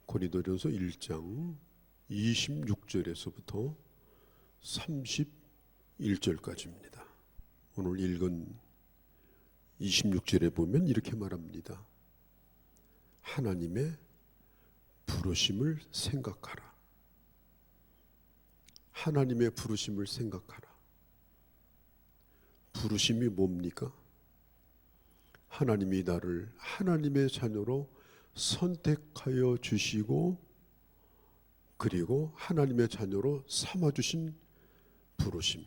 고린도전서 1장 26절에서부터 31절까지입니다. 오늘 읽은 26절에 보면 이렇게 말합니다. 하나님의 부르심을 생각하라. 하나님의 부르심을 생각하라. 부르심이 뭡니까? 하나님이 나를 하나님의 자녀로 선택하여 주시고 그리고 하나님의 자녀로 삼아주신 부르심.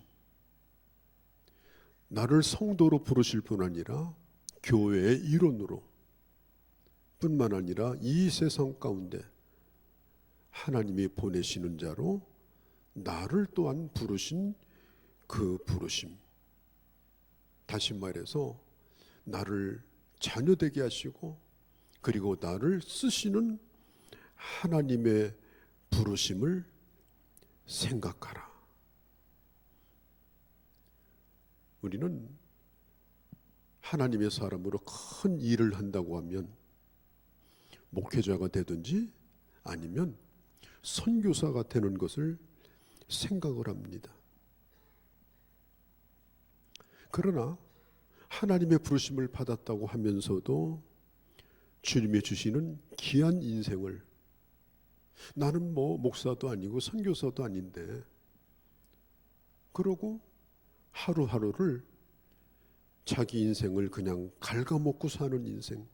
나를 성도로 부르실 뿐 아니라 교회의 일원으로 뿐만 아니라 이 세상 가운데 하나님이 보내시는 자로 나를 또한 부르신 그 부르심. 다시 말해서 나를 자녀되게 하시고 그리고 나를 쓰시는 하나님의 부르심을 생각하라. 우리는 하나님의 사람으로 큰 일을 한다고 하면 목회자가 되든지 아니면 선교사가 되는 것을 생각을 합니다. 그러나 하나님의 부르심을 받았다고 하면서도 주님이 주시는 귀한 인생을, 나는 목사도 아니고 선교사도 아닌데 그러고 하루하루를 자기 인생을 그냥 갉아먹고 사는 인생,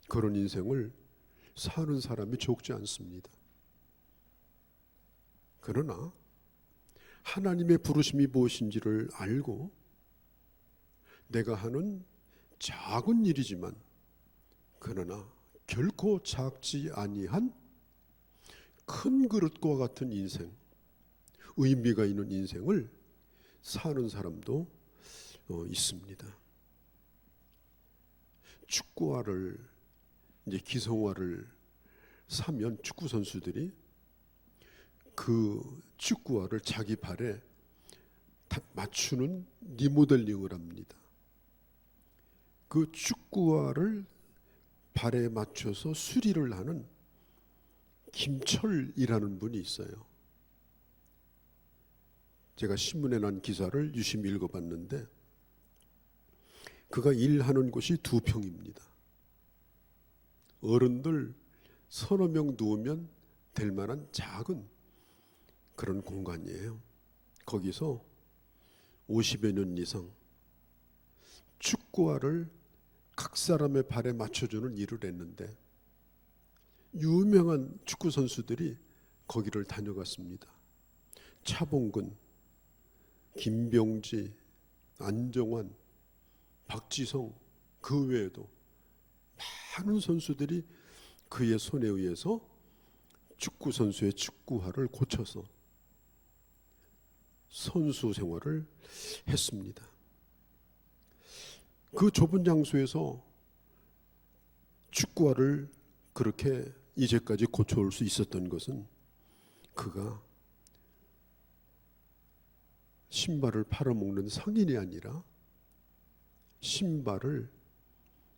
그런 인생을 사는 사람이 적지 않습니다. 그러나 하나님의 부르심이 무엇인지를 알고 내가 하는 작은 일이지만 그러나 결코 작지 아니한 큰 그릇과 같은 인생, 의미가 있는 인생을 사는 사람도 있습니다. 축구화를 이제 기성화를 사면 축구 선수들이 그 축구화를 자기 발에 맞추는 리모델링을 합니다. 그 축구화를 발에 맞춰서 수리를 하는 김철이라는 분이 있어요. 제가 신문에 난 기사를 유심히 읽어봤는데 그가 일하는 곳이 2평입니다. 어른들 서너 명 누우면 될 만한 작은 그런 공간이에요. 거기서 50여 년 이상 축구화를 각 사람의 발에 맞춰주는 일을 했는데 유명한 축구 선수들이 거기를 다녀갔습니다. 차범근, 김병지, 안정환, 박지성, 그 외에도 많은 선수들이 그의 손에 의해서 축구 선수의 축구화를 고쳐서 선수 생활을 했습니다. 그 좁은 장소에서 축구화를 그렇게 이제까지 고쳐올 수 있었던 것은 그가 신발을 팔아먹는 상인이 아니라 신발을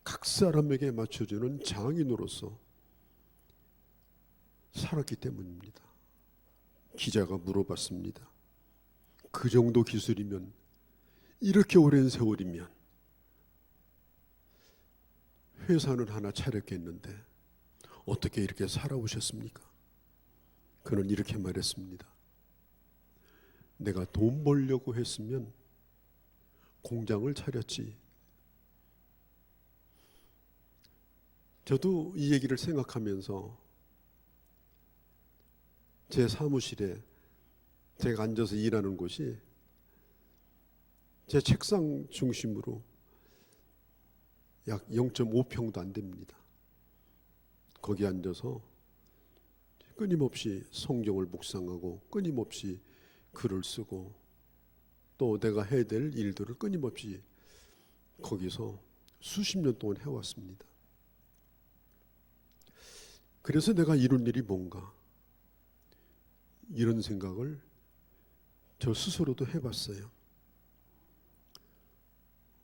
각 사람에게 맞춰주는 장인으로서 살았기 때문입니다. 기자가 물어봤습니다. 그 정도 기술이면, 이렇게 오랜 세월이면 회사는 하나 차렸겠는데 어떻게 이렇게 살아오셨습니까? 그는 이렇게 말했습니다. 내가 돈 벌려고 했으면 공장을 차렸지. 저도 이 얘기를 생각하면서 제 사무실에 제가 앉아서 일하는 곳이 제 책상 중심으로 약 0.5평도 안 됩니다. 거기 앉아서 끊임없이 성경을 묵상하고 끊임없이 글을 쓰고 또 내가 해야 될 일들을 끊임없이 거기서 수십 년 동안 해왔습니다. 그래서 내가 이룬 일이 뭔가, 이런 생각을 저 스스로도 해봤어요.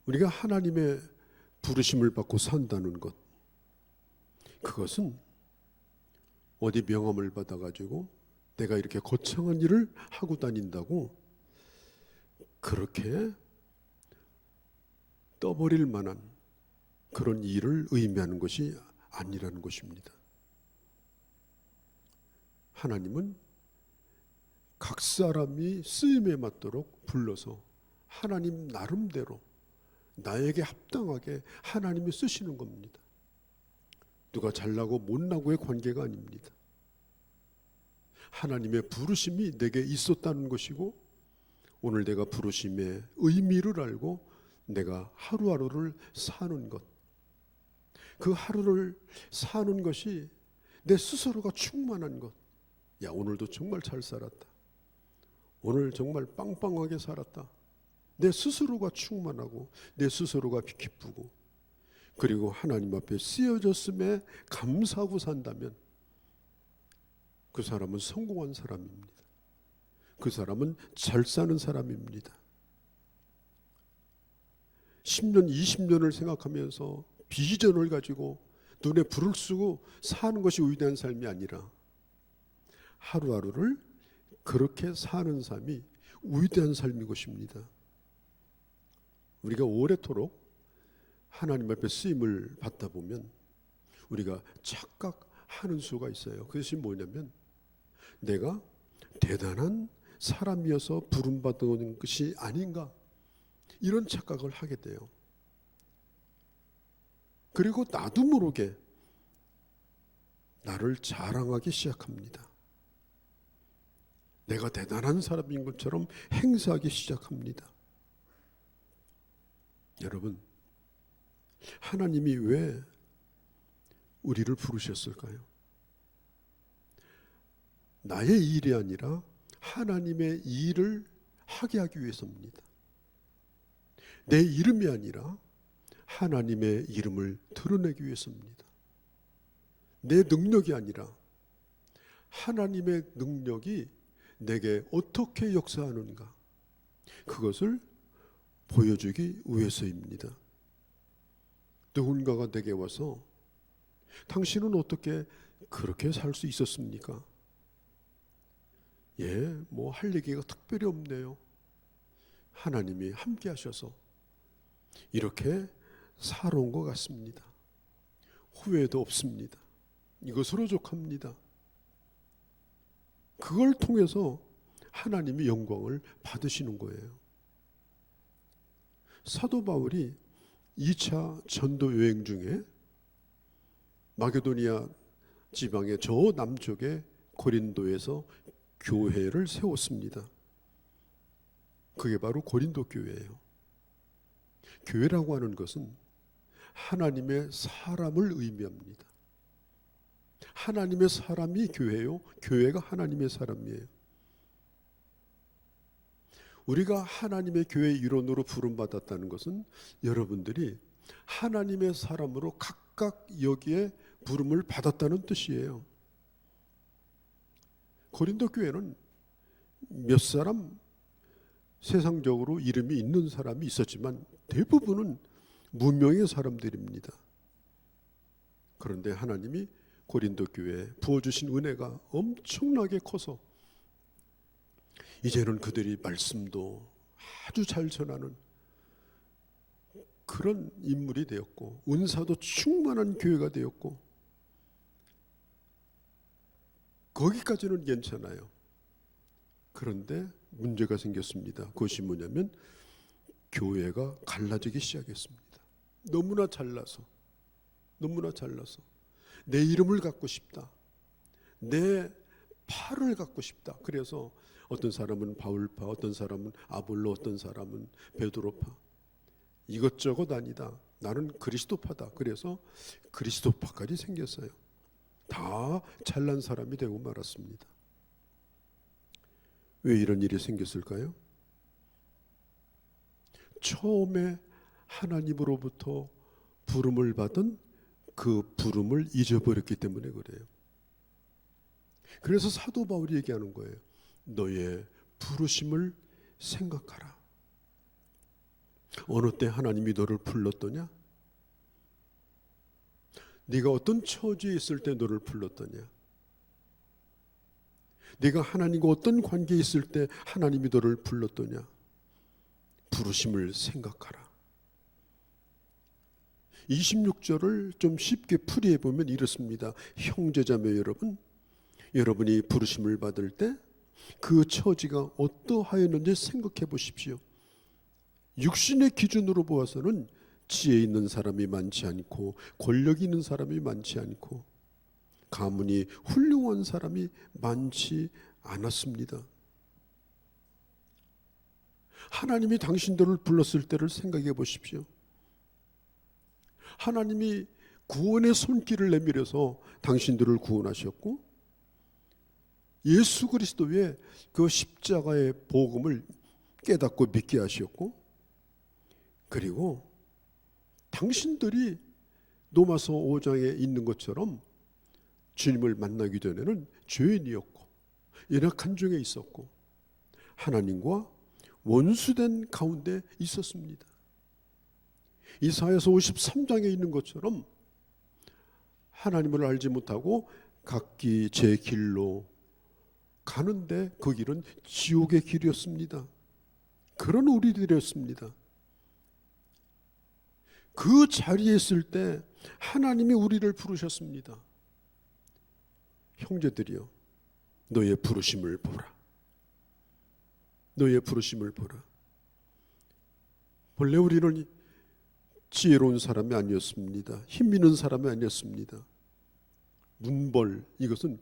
우리가 하나님의 부르심을 받고 산다는 것, 그것은 어디 명함을 받아가지고 내가 이렇게 거창한 일을 하고 다닌다고 그렇게 떠버릴 만한 그런 일을 의미하는 것이 아니라는 것입니다. 하나님은 각 사람이 쓰임에 맞도록 불러서 하나님 나름대로 나에게 합당하게 하나님이 쓰시는 겁니다. 누가 잘나고 못나고의 관계가 아닙니다. 하나님의 부르심이 내게 있었다는 것이고, 오늘 내가 부르심의 의미를 알고 내가 하루하루를 사는 것, 그 하루를 사는 것이 내 스스로가 충만한 것. 야, 오늘도 정말 잘 살았다. 오늘 정말 빵빵하게 살았다. 내 스스로가 충만하고 내 스스로가 기쁘고, 그리고 하나님 앞에 쓰여졌음에 감사하고 산다면 그 사람은 성공한 사람입니다. 그 사람은 잘 사는 사람입니다. 10년, 20년을 생각하면서 비전을 가지고 눈에 불을 쓰고 사는 것이 위대한 삶이 아니라 하루하루를 그렇게 사는 삶이 위대한 삶인 것입니다. 우리가 오래도록 하나님 앞에 쓰임을 받다 보면 우리가 착각하는 수가 있어요. 그것이 뭐냐면 내가 대단한 사람이어서 부름받은 것이 아닌가, 이런 착각을 하게 돼요. 그리고 나도 모르게 나를 자랑하기 시작합니다. 내가 대단한 사람인 것처럼 행사하기 시작합니다. 여러분, 하나님이 왜 우리를 부르셨을까요? 나의 일이 아니라 하나님의 일을 하게 하기 위해서입니다. 내 이름이 아니라 하나님의 이름을 드러내기 위해서입니다. 내 능력이 아니라 하나님의 능력이 내게 어떻게 역사하는가, 그것을 보여주기 위해서입니다. 누군가가 내게 와서 당신은 어떻게 그렇게 살 수 있었습니까? 뭐 할 얘기가 특별히 없네요. 하나님이 함께 하셔서 이렇게 살아온 것 같습니다. 후회도 없습니다. 이것으로 족합니다. 그걸 통해서 하나님이 영광을 받으시는 거예요. 사도 바울이 2차 전도 여행 중에 마게도니아 지방의 저 남쪽의 고린도에서 교회를 세웠습니다. 그게 바로 고린도 교회예요. 교회라고 하는 것은 하나님의 사람을 의미합니다. 하나님의 사람이 교회요, 교회가 하나님의 사람이에요. 우리가 하나님의 교회의 일원으로 부름받았다는 것은 여러분들이 하나님의 사람으로 각각 여기에 부름을 받았다는 뜻이에요. 고린도 교회는 몇 사람 세상적으로 이름이 있는 사람이 있었지만 대부분은 무명의 사람들입니다. 그런데 하나님이 고린도 교회에 부어주신 은혜가 엄청나게 커서 이제는 그들이 말씀도 아주 잘 전하는 그런 인물이 되었고, 은사도 충만한 교회가 되었고, 거기까지는 괜찮아요. 그런데 문제가 생겼습니다. 그것이 뭐냐면 교회가 갈라지기 시작했습니다. 너무나 잘나서 내 이름을 갖고 싶다, 내 팔을 갖고 싶다. 그래서 어떤 사람은 바울파, 어떤 사람은 아볼로, 어떤 사람은 베드로파, 이것저것 아니다, 나는 그리스도파다. 그래서 그리스도파까지 생겼어요. 다 잘난 사람이 되고 말았습니다. 왜 이런 일이 생겼을까요? 처음에 하나님으로부터 부름을 받은 그 부름을 잊어버렸기 때문에 그래요. 그래서 사도 바울이 얘기하는 거예요. 너의 부르심을 생각하라. 어느 때 하나님이 너를 불렀더냐? 네가 어떤 처지에 있을 때 너를 불렀더냐? 네가 하나님과 어떤 관계에 있을 때 하나님이 너를 불렀더냐? 부르심을 생각하라. 26절을 좀 쉽게 풀이해 보면 이렇습니다. 형제자매 여러분, 여러분이 부르심을 받을 때 그 처지가 어떠하였는지 생각해 보십시오. 육신의 기준으로 보아서는 지혜 있는 사람이 많지 않고 권력 있는 사람이 많지 않고 가문이 훌륭한 사람이 많지 않았습니다. 하나님이 당신들을 불렀을 때를 생각해 보십시오. 하나님이 구원의 손길을 내밀어서 당신들을 구원하셨고 예수 그리스도의 그 십자가의 복음을 깨닫고 믿게 하셨고 그리고 당신들이 로마서 5장에 있는 것처럼 주님을 만나기 전에는 죄인이었고 연약한 중에 있었고 하나님과 원수된 가운데 있었습니다. 이사야서 53장에 있는 것처럼 하나님을 알지 못하고 각기 제 길로 가는데 그 길은 지옥의 길이었습니다. 그런 우리들이었습니다. 그 자리에 있을 때 하나님이 우리를 부르셨습니다. 형제들이여, 너의 부르심을 보라. 너의 부르심을 보라. 본래 우리는 지혜로운 사람이 아니었습니다. 힘 있는 사람이 아니었습니다. 문벌, 이것은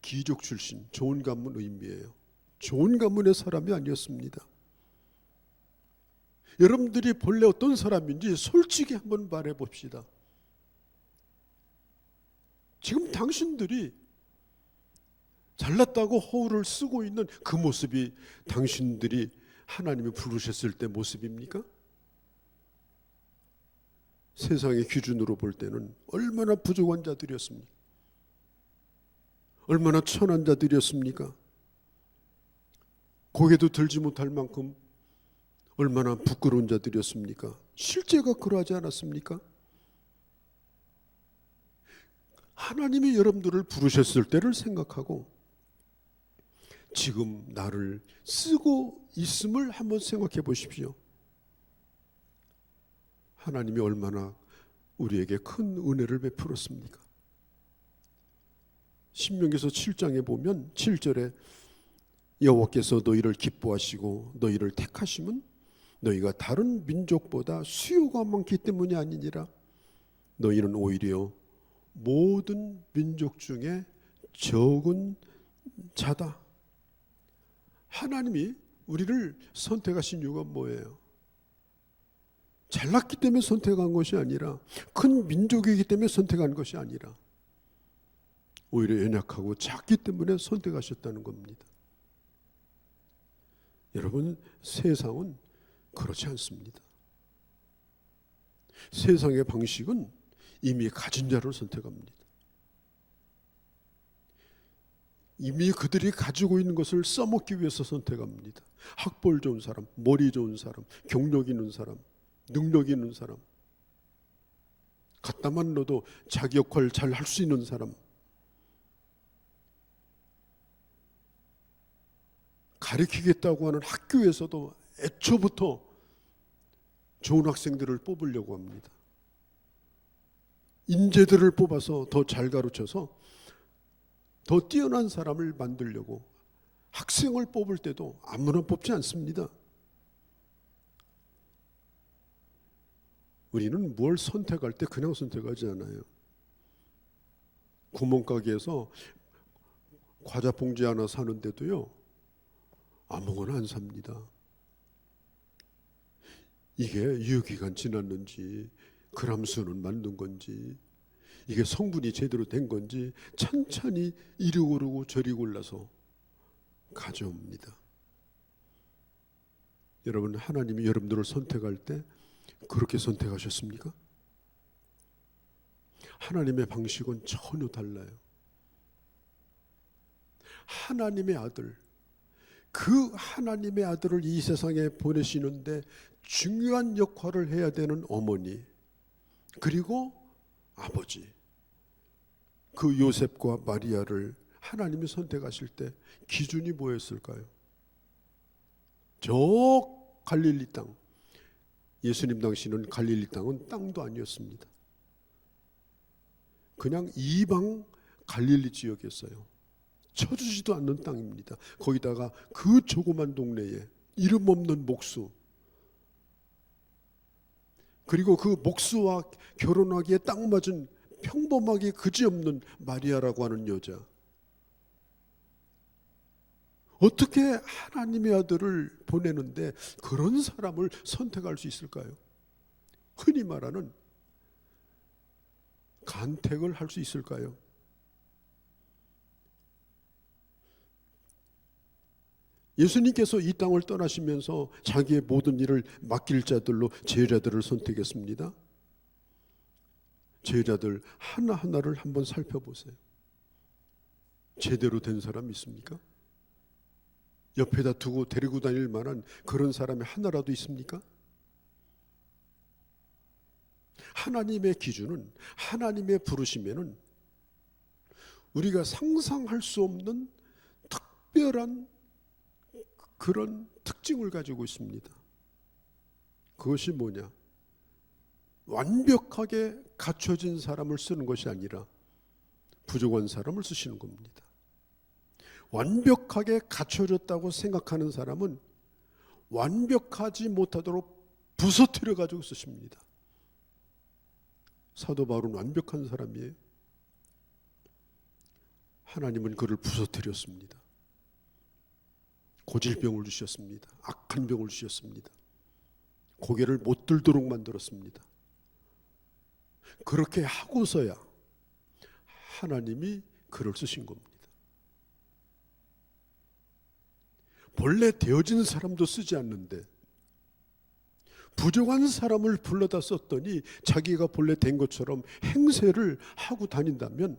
귀족 출신, 좋은 가문 의미예요. 좋은 가문의 사람이 아니었습니다. 여러분들이 본래 어떤 사람인지 솔직히 한번 말해 봅시다. 지금 당신들이 잘났다고 허울을 쓰고 있는 그 모습이 당신들이 하나님이 부르셨을 때 모습입니까? 세상의 기준으로 볼 때는 얼마나 부족한 자들이었습니까? 얼마나 천한 자들이었습니까? 고개도 들지 못할 만큼 얼마나 부끄러운 자들이었습니까? 실제가 그러하지 않았습니까? 하나님이 여러분들을 부르셨을 때를 생각하고 지금 나를 쓰고 있음을 한번 생각해 보십시오. 하나님이 얼마나 우리에게 큰 은혜를 베풀었습니까? 신명기서 7장에 보면 7절에 여호와께서 너희를 기뻐하시고 너희를 택하심은 너희가 다른 민족보다 수요가 많기 때문이 아니니라. 너희는 오히려 모든 민족 중에 적은 자다. 하나님이 우리를 선택하신 이유가 뭐예요? 잘났기 때문에 선택한 것이 아니라 큰 민족이기 때문에 선택한 것이 아니라 오히려 연약하고 작기 때문에 선택하셨다는 겁니다. 여러분, 세상은 그렇지 않습니다. 세상의 방식은 이미 가진 자를 선택합니다. 이미 그들이 가지고 있는 것을 써먹기 위해서 선택합니다. 학벌 좋은 사람, 머리 좋은 사람, 경력 있는 사람, 능력 있는 사람, 갖다만 넣어도 자기 역할 잘 할 수 있는 사람, 가르치겠다고 하는 학교에서도 애초부터 좋은 학생들을 뽑으려고 합니다. 인재들을 뽑아서 더 잘 가르쳐서 더 뛰어난 사람을 만들려고 학생을 뽑을 때도 아무나 뽑지 않습니다. 우리는 뭘 선택할 때 그냥 선택하지 않아요. 구멍가게에서 과자 봉지 하나 사는데도요, 아무거나 안 삽니다. 이게 유효기간 지났는지 그람수는 맞는 건지 이게 성분이 제대로 된 건지 천천히 이리 오르고 저리 올라서 가져옵니다. 여러분, 하나님이 여러분들을 선택할 때 그렇게 선택하셨습니까? 하나님의 방식은 전혀 달라요. 하나님의 아들, 그 하나님의 아들을 이 세상에 보내시는데 중요한 역할을 해야 되는 어머니, 그리고 아버지, 그 요셉과 마리아를 하나님이 선택하실 때 기준이 뭐였을까요? 저 갈릴리 땅, 예수님 당시는 갈릴리 땅은 땅도 아니었습니다. 그냥 이방 갈릴리 지역이었어요. 쳐주지도 않는 땅입니다. 거기다가 그 조그만 동네에 이름 없는 목수, 그리고 그 목수와 결혼하기에 딱 맞은 평범하게 그지없는 마리아라고 하는 여자, 어떻게 하나님의 아들을 보내는데 그런 사람을 선택할 수 있을까요? 흔히 말하는 간택을 할 수 있을까요? 예수님께서 이 땅을 떠나시면서 자기의 모든 일을 맡길 자들로 제자들을 선택했습니다. 제자들 하나하나를 한번 살펴보세요. 제대로 된 사람 있습니까? 옆에다 두고 데리고 다닐 만한 그런 사람이 하나라도 있습니까? 하나님의 기준은, 하나님의 부르심에는 우리가 상상할 수 없는 특별한 그런 특징을 가지고 있습니다. 그것이 뭐냐? 완벽하게 갖춰진 사람을 쓰는 것이 아니라 부족한 사람을 쓰시는 겁니다. 완벽하게 갖춰졌다고 생각하는 사람은 완벽하지 못하도록 부서뜨려 가지고 쓰십니다. 사도 바울은 완벽한 사람이에요. 하나님은 그를 부서뜨렸습니다. 고질병을 주셨습니다. 악한 병을 주셨습니다. 고개를 못 들도록 만들었습니다. 그렇게 하고서야 하나님이 그를 쓰신 겁니다. 본래 되어진 사람도 쓰지 않는데 부족한 사람을 불러다 썼더니 자기가 본래 된 것처럼 행세를 하고 다닌다면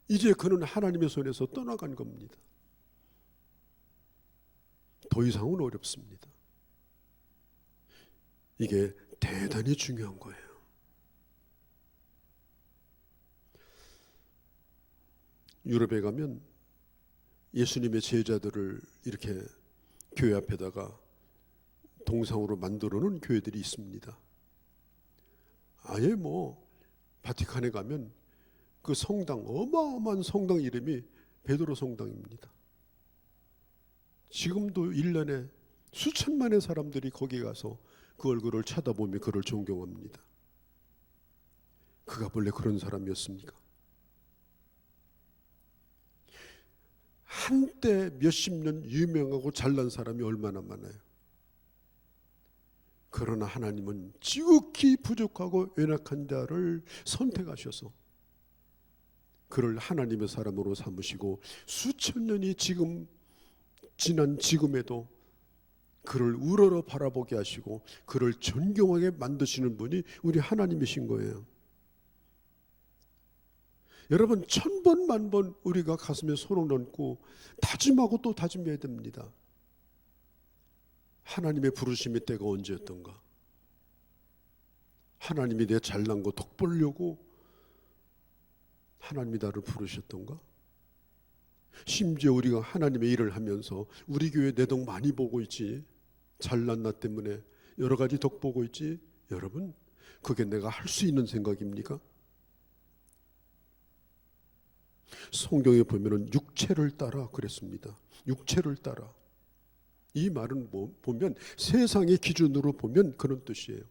이제 그는 하나님의 손에서 떠나간 겁니다. 더 이상은 어렵습니다. 이게 대단히 중요한 거예요. 유럽에 가면 예수님의 제자들을 이렇게 교회 앞에다가 동상으로 만들어 놓은 교회들이 있습니다. 아예 바티칸에 가면 그 성당, 어마어마한 성당 이름이 베드로 성당입니다. 지금도 1년에 수천만의 사람들이 거기 가서 그 얼굴을 쳐다보며 그를 존경합니다. 그가 원래 그런 사람이었습니까? 한때 몇십 년 유명하고 잘난 사람이 얼마나 많아요. 그러나 하나님은 지극히 부족하고 연약한 자를 선택하셔서 그를 하나님의 사람으로 삼으시고 수천 년이 지난 지금에도 그를 우러러 바라보게 하시고 그를 존경하게 만드시는 분이 우리 하나님이신 거예요. 여러분, 1000번 만번 우리가 가슴에 손을 얹고 다짐하고 또 다짐해야 됩니다. 하나님의 부르심의 때가 언제였던가? 하나님이 내 잘난 거 덕보려고 하나님이 나를 부르셨던가? 심지어 우리가 하나님의 일을 하면서 우리 교회 내 덕 많이 보고 있지, 잘난 나 때문에 여러 가지 덕 보고 있지, 여러분 그게 내가 할 수 있는 생각입니까? 성경에 보면은 육체를 따라 그랬습니다. 육체를 따라. 이 말은 보면 세상의 기준으로 보면 그런 뜻이에요.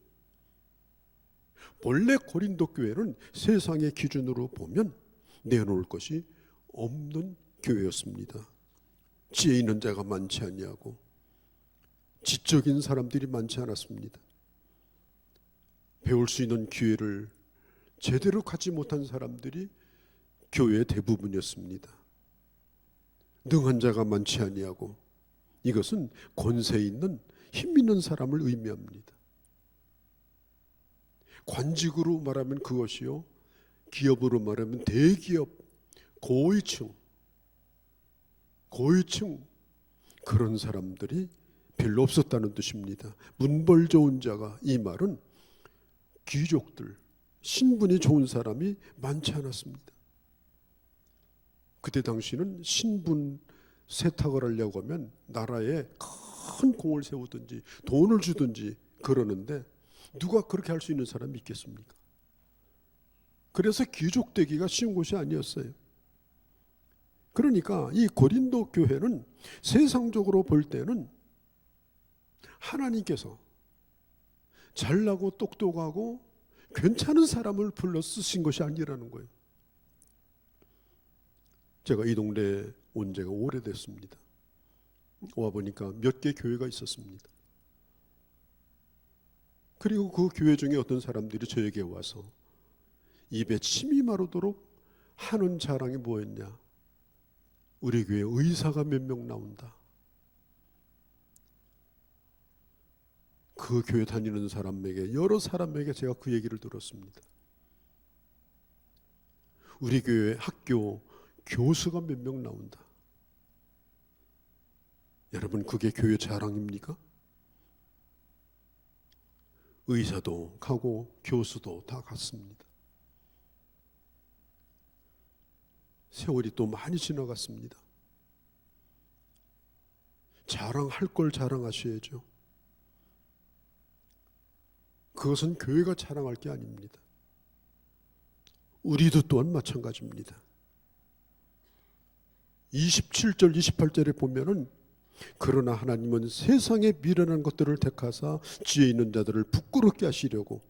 본래 고린도 교회는 세상의 기준으로 보면 내놓을 것이 없는 교회였습니다. 지혜 있는 자가 많지 아니하고 지적인 사람들이 많지 않았습니다. 배울 수 있는 기회를 제대로 갖지 못한 사람들이 교회의 대부분이었습니다. 능한 자가 많지 아니하고, 이것은 권세 있는 힘 있는 사람을 의미합니다. 관직으로 말하면 그것이요, 기업으로 말하면 대기업 고위층, 고위층 그런 사람들이 별로 없었다는 뜻입니다. 문벌 좋은 자가, 이 말은 귀족들, 신분이 좋은 사람이 많지 않았습니다. 그때 당시는 신분 세탁을 하려고 하면 나라에 큰 공을 세우든지 돈을 주든지 그러는데 누가 그렇게 할 수 있는 사람이 있겠습니까? 그래서 귀족 되기가 쉬운 곳이 아니었어요. 그러니까 이 고린도 교회는 세상적으로 볼 때는 하나님께서 잘나고 똑똑하고 괜찮은 사람을 불러 쓰신 것이 아니라는 거예요. 제가 이 동네에 온 지가 오래됐습니다. 와보니까 몇 개 교회가 있었습니다. 그리고 그 교회 중에 어떤 사람들이 저에게 와서 입에 침이 마르도록 하는 자랑이 뭐였냐? 우리 교회 의사가 몇 명 나온다. 그 교회 다니는 사람에게, 여러 사람에게 제가 그 얘기를 들었습니다. 우리 교회 학교 교수가 몇 명 나온다. 여러분, 그게 교회 자랑입니까? 의사도 가고 교수도 다 갔습니다. 세월이 또 많이 지나갔습니다. 자랑할 걸 자랑하셔야죠. 그것은 교회가 자랑할 게 아닙니다. 우리도 또한 마찬가지입니다. 27절 28절에 보면은 그러나 하나님은 세상에 미련한 것들을 택하사 지혜 있는 자들을 부끄럽게 하시려고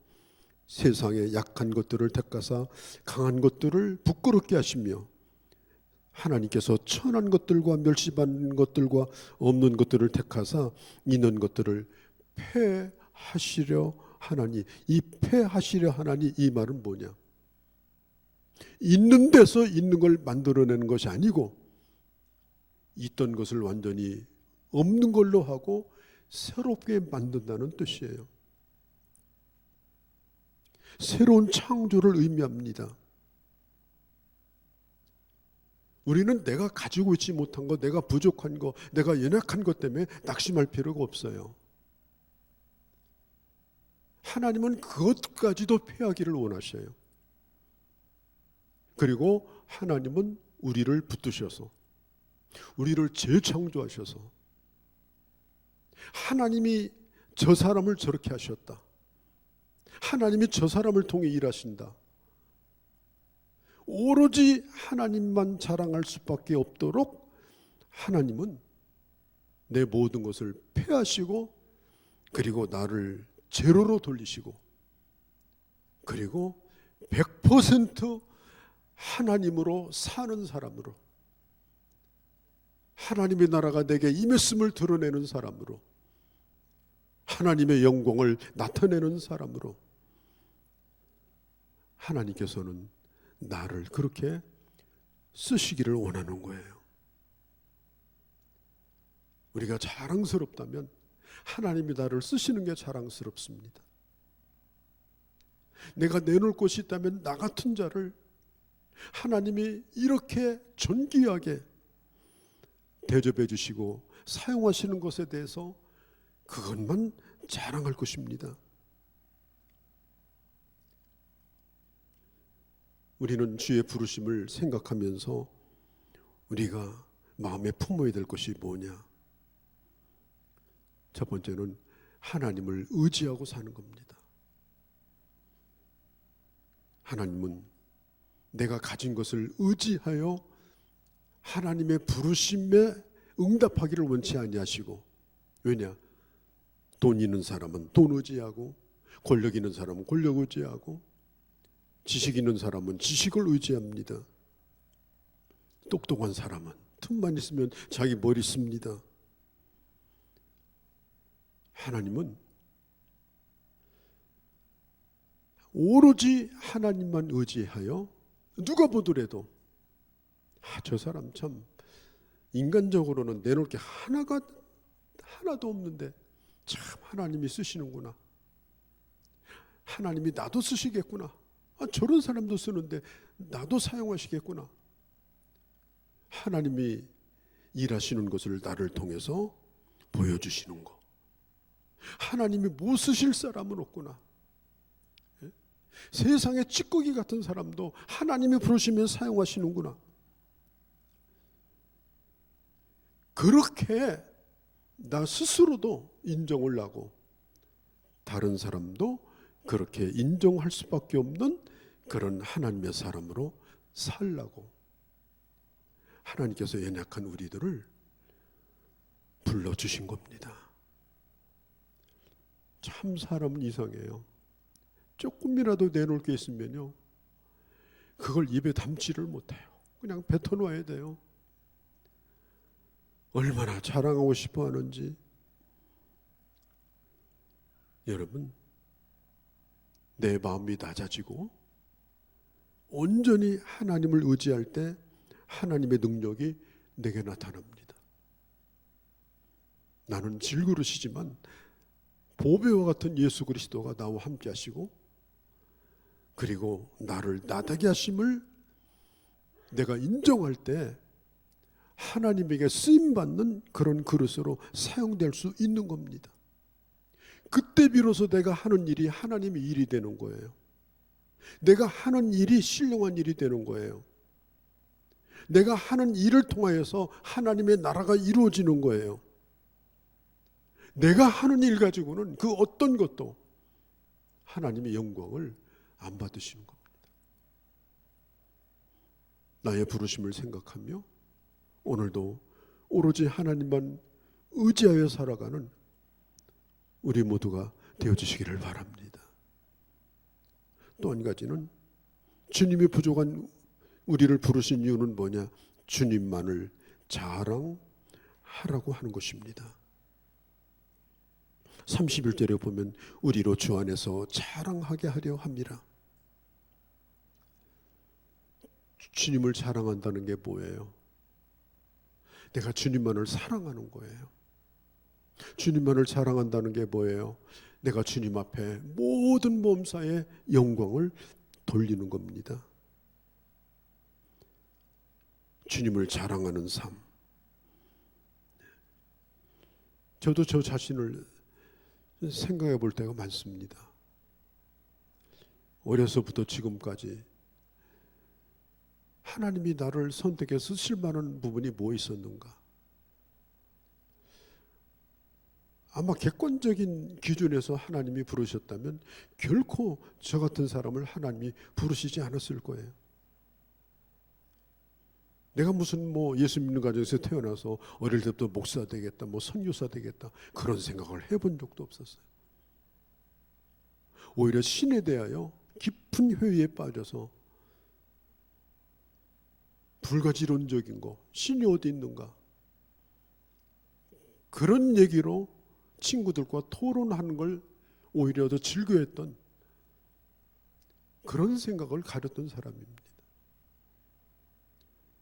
세상에 약한 것들을 택하사 강한 것들을 부끄럽게 하시며 하나님께서 천한 것들과 멸시받는 것들과 없는 것들을 택하사 있는 것들을 패하시려 하나니, 이 패하시려 하나니, 이 말은 뭐냐? 있는 데서 있는 걸 만들어내는 것이 아니고 있던 것을 완전히 없는 걸로 하고 새롭게 만든다는 뜻이에요. 새로운 창조를 의미합니다. 우리는 내가 가지고 있지 못한 것, 내가 부족한 것, 내가 연약한 것 때문에 낙심할 필요가 없어요. 하나님은 그것까지도 패하기를 원하셔요. 그리고 하나님은 우리를 붙드셔서, 우리를 재창조하셔서, 하나님이 저 사람을 저렇게 하셨다, 하나님이 저 사람을 통해 일하신다, 오로지 하나님만 자랑할 수밖에 없도록 하나님은 내 모든 것을 폐하시고, 그리고 나를 제로로 돌리시고, 그리고 100% 하나님으로 사는 사람으로, 하나님의 나라가 내게 임했음을 드러내는 사람으로, 하나님의 영광을 나타내는 사람으로 하나님께서는 나를 그렇게 쓰시기를 원하는 거예요. 우리가 자랑스럽다면 하나님이 나를 쓰시는 게 자랑스럽습니다. 내가 내놓을 것이 있다면 나 같은 자를 하나님이 이렇게 존귀하게 대접해 주시고 사용하시는 것에 대해서 그것만 자랑할 것입니다. 우리는 주의 부르심을 생각하면서 우리가 마음에 품어야 될 것이 뭐냐? 첫 번째는 하나님을 의지하고 사는 겁니다. 하나님은 내가 가진 것을 의지하여 하나님의 부르심에 응답하기를 원치 아니하시고, 왜냐? 돈 있는 사람은 돈 의지하고, 권력 있는 사람은 권력 의지하고, 지식 있는 사람은 지식을 의지합니다. 똑똑한 사람은 틈만 있으면 자기 머리 씁니다. 하나님은 오로지 하나님만 의지하여 누가 보더라도 저 사람 참 인간적으로는 내놓을 게 하나도 없는데 참 하나님이 쓰시는구나, 하나님이 나도 쓰시겠구나, 저런 사람도 쓰는데 나도 사용하시겠구나, 하나님이 일하시는 것을 나를 통해서 보여주시는 거. 하나님이 못 쓰실 사람은 없구나. 세상의 찌꺼기 같은 사람도 하나님이 부르시면 사용하시는구나. 그렇게 나 스스로도 인정을 하고 다른 사람도 그렇게 인정할 수밖에 없는 그런 하나님의 사람으로 살라고 하나님께서 연약한 우리들을 불러주신 겁니다. 참 사람은 이상해요. 조금이라도 내놓을 게 있으면요, 그걸 입에 담지를 못해요. 그냥 뱉어놓아야 돼요. 얼마나 자랑하고 싶어 하는지. 여러분, 내 마음이 낮아지고 온전히 하나님을 의지할 때 하나님의 능력이 내게 나타납니다. 나는 질그릇이지만 보배와 같은 예수 그리스도가 나와 함께 하시고, 그리고 나를 나다게 하심을 내가 인정할 때 하나님에게 쓰임받는 그런 그릇으로 사용될 수 있는 겁니다. 그때 비로소 내가 하는 일이 하나님의 일이 되는 거예요. 내가 하는 일이 신령한 일이 되는 거예요. 내가 하는 일을 통하여서 하나님의 나라가 이루어지는 거예요. 내가 하는 일 가지고는 그 어떤 것도 하나님의 영광을 안 받으시는 겁니다. 나의 부르심을 생각하며 오늘도 오로지 하나님만 의지하여 살아가는 우리 모두가 되어주시기를 바랍니다. 또 한 가지는 주님이 부족한 우리를 부르신 이유는 뭐냐? 주님만을 자랑하라고 하는 것입니다. 31절에 보면 우리로 주 안에서 자랑하게 하려 합니다. 주님을 자랑한다는 게 뭐예요? 내가 주님만을 사랑하는 거예요. 주님만을 자랑한다는 게 뭐예요? 내가 주님 앞에 모든 범사의 영광을 돌리는 겁니다. 주님을 자랑하는 삶. 저도 저 자신을 생각해 볼 때가 많습니다. 어려서부터 지금까지 하나님이 나를 선택해 쓰실 만한 부분이 뭐 있었는가? 아마 객관적인 기준에서 하나님이 부르셨다면 결코 저 같은 사람을 하나님이 부르시지 않았을 거예요. 내가 무슨 예수 믿는 가정에서 태어나서 어릴 때부터 목사 되겠다, 선교사 되겠다, 그런 생각을 해본 적도 없었어요. 오히려 신에 대하여 깊은 회의에 빠져서 불가지론적인 거, 신이 어디 있는가, 그런 얘기로 친구들과 토론하는 걸 오히려 더 즐겨했던 그런 생각을 가졌던 사람입니다.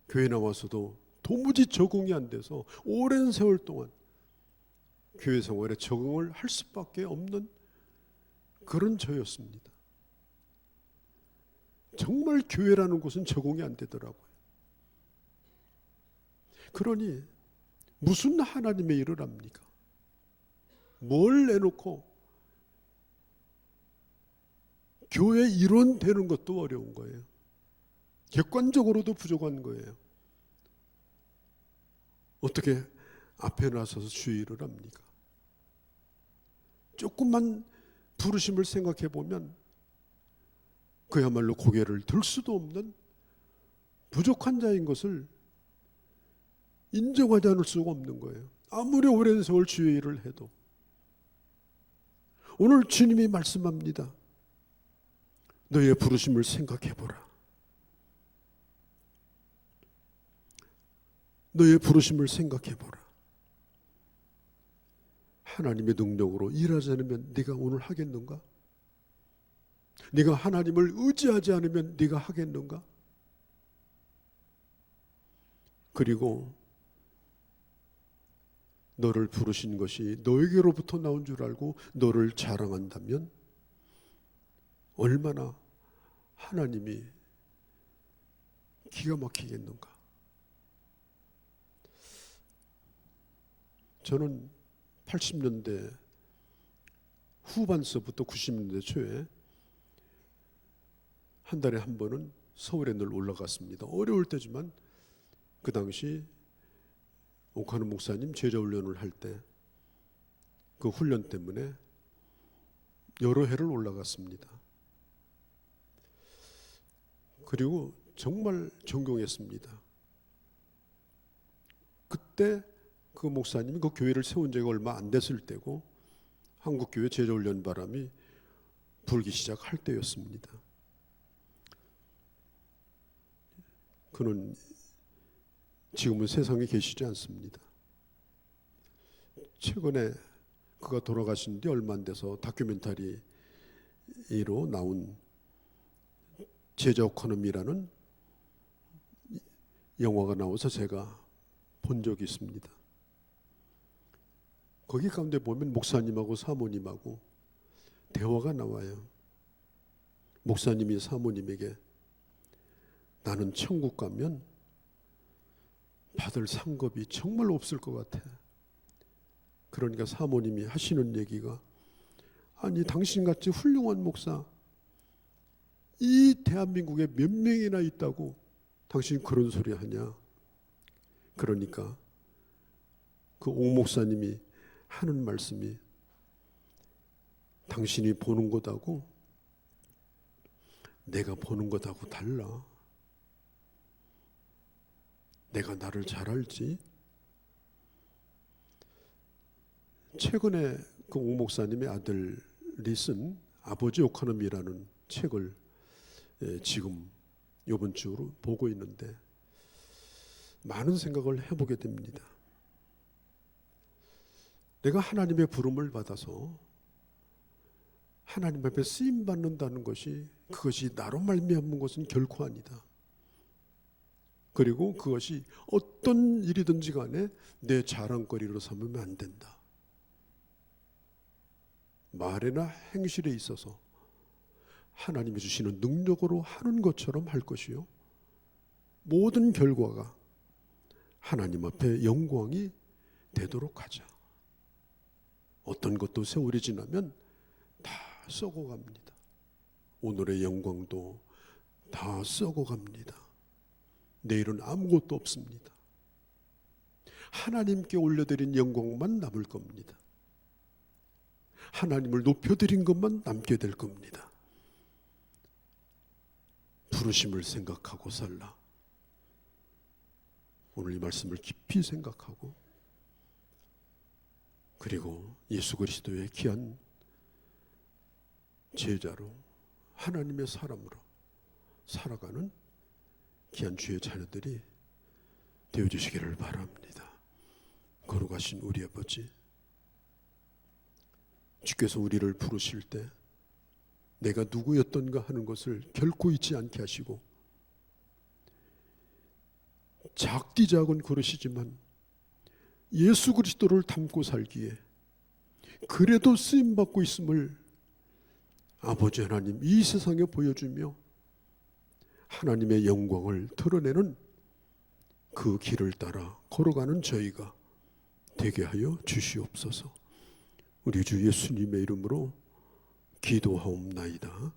교회 나와서도 도무지 적응이 안 돼서 오랜 세월 동안 교회 생활에 적응을 할 수밖에 없는 그런 저였습니다. 정말 교회라는 곳은 적응이 안 되더라고요. 그러니 무슨 하나님의 일을 합니까? 뭘 내놓고 교회 일원 되는 것도 어려운 거예요. 객관적으로도 부족한 거예요. 어떻게 앞에 나서서 주의 일을 합니까? 조금만 부르심을 생각해 보면 그야말로 고개를 들 수도 없는 부족한 자인 것을 인정하지 않을 수가 없는 거예요. 아무리 오랜 세월 주의 일을 해도. 오늘 주님이 말씀합니다. 너의 부르심을 생각해 보라. 너의 부르심을 생각해 보라. 하나님의 능력으로 일하지 않으면 네가 오늘 하겠는가? 네가 하나님을 의지하지 않으면 네가 하겠는가? 그리고 너를 부르신 것이 너에게로부터 나온 줄 알고 너를 자랑한다면 얼마나 하나님이 기가 막히겠는가? 저는 80년대 후반서부터 90년대 초에 한 달에 한 번은 서울에 늘 올라갔습니다. 어려울 때지만 그 당시 옥하는 목사님 제자훈련을 할 때 그 훈련 때문에 여러 해를 올라갔습니다. 그리고 정말 존경했습니다. 그때 그 목사님이 그 교회를 세운 지가 얼마 안 됐을 때고 한국교회 제자훈련 바람이 불기 시작할 때였습니다. 그는 지금은 세상에 계시지 않습니다. 최근에 그가 돌아가신 뒤 얼마 안 돼서 다큐멘터리로 나온 제자 오커노미라는 영화가 나와서 제가 본 적이 있습니다. 거기 가운데 보면 목사님하고 사모님하고 대화가 나와요. 목사님이 사모님에게 나는 천국 가면 받을 상급이 정말 없을 것 같아. 그러니까 사모님이 하시는 얘기가 아니 당신같이 훌륭한 목사 이 대한민국에 몇 명이나 있다고 당신 그런 소리 하냐. 그러니까 그 옥 목사님이 하는 말씀이 당신이 보는 것하고 내가 보는 것하고 달라. 내가 나를 잘 알지. 최근에 그 옥 목사님의 아들이 쓴 아버지 오카노미라는 책을 지금 이번 주로 보고 있는데 많은 생각을 해보게 됩니다. 내가 하나님의 부름을 받아서 하나님 앞에 쓰임 받는다는 것이 그것이 나로 말미암은 것은 결코 아니다. 그리고 그것이 어떤 일이든지 간에 내 자랑거리로 삼으면 안 된다. 말이나 행실에 있어서 하나님이 주시는 능력으로 하는 것처럼 할 것이요 모든 결과가 하나님 앞에 영광이 되도록 하자. 어떤 것도 세월이 지나면 다 썩어갑니다. 오늘의 영광도 다 썩어갑니다. 내일은 아무것도 없습니다. 하나님께 올려드린 영광만 남을 겁니다. 하나님을 높여드린 것만 남게 될 겁니다. 부르심을 생각하고 살라. 오늘 이 말씀을 깊이 생각하고 그리고 예수 그리스도의 귀한 제자로 하나님의 사람으로 살아가는 귀한 주의 자녀들이 되어주시기를 바랍니다. 거룩하신 우리 아버지, 주께서 우리를 부르실 때 내가 누구였던가 하는 것을 결코 잊지 않게 하시고 작디 작은 그릇이지만 예수 그리스도를 담고 살기에 그래도 쓰임받고 있음을 아버지 하나님 이 세상에 보여주며 하나님의 영광을 드러내는 그 길을 따라 걸어가는 저희가 되게 하여 주시옵소서. 우리 주 예수님의 이름으로 기도하옵나이다.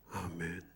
아멘.